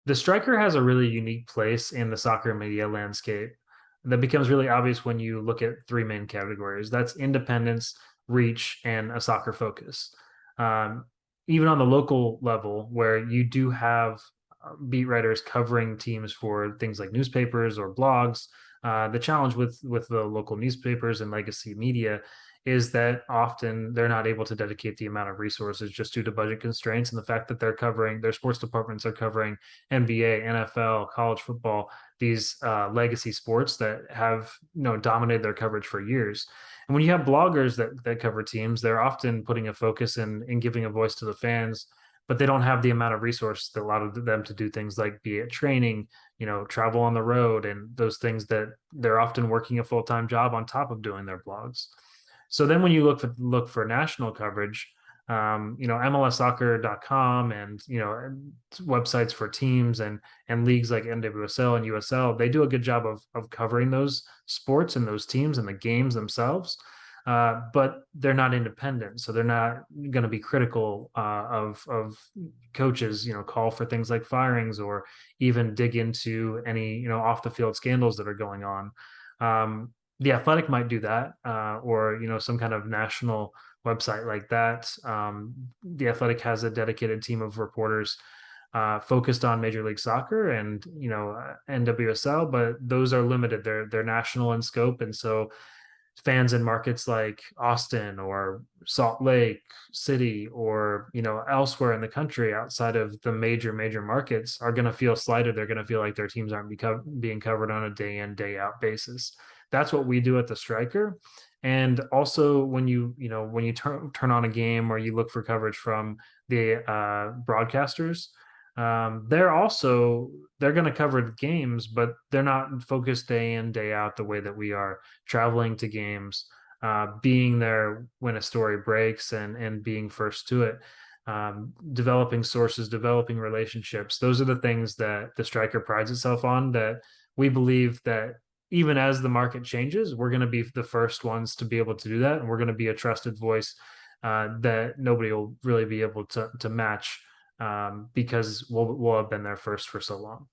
The striker has a really unique place in the soccer media landscape that becomes really obvious when you look at three main categories. That's independence, reach, and a soccer focus. Um, Even on the local level, where you do have beat writers covering teams for things like newspapers or blogs, the challenge with the local newspapers and legacy media is that often they're not able to dedicate the amount of resources just due to budget constraints and the fact that they're covering their sports departments are covering NBA, NFL, college football, these legacy sports that have dominated their coverage for years. And when you have bloggers that cover teams, they're often putting a focus in giving a voice to the fans, but they don't have the amount of resources that allow them to do things like be it training, travel on the road, and those things that they're often working a full time job on top of doing their blogs. So then when you look for national coverage, MLSsoccer.com and websites for teams and leagues like NWSL and USL, they do a good job of covering those sports and those teams and the games themselves. But they're not independent, so they're not going to be critical of coaches. Call for things like firings or even dig into any off the field scandals that are going on. The Athletic might do that, or some kind of national website like that. The Athletic has a dedicated team of reporters focused on Major League Soccer and NWSL, but those are limited. They're national in scope, and so fans in markets like Austin or Salt Lake City or elsewhere in the country outside of the major markets are going to feel slighted. They're going to feel like their teams aren't being covered on a day in day out basis. That's what we do at the Striker. And also when you turn on a game or you look for coverage from the broadcasters, they're going to cover the games, but they're not focused day in day out the way that we are, traveling to games, being there when a story breaks and being first to it, developing sources, developing relationships. Those are the things that the Striker prides itself on, that we believe that even as the market changes, we're going to be the first ones to be able to do that, and we're going to be a trusted voice that nobody will really be able to match, because we'll have been there first for so long.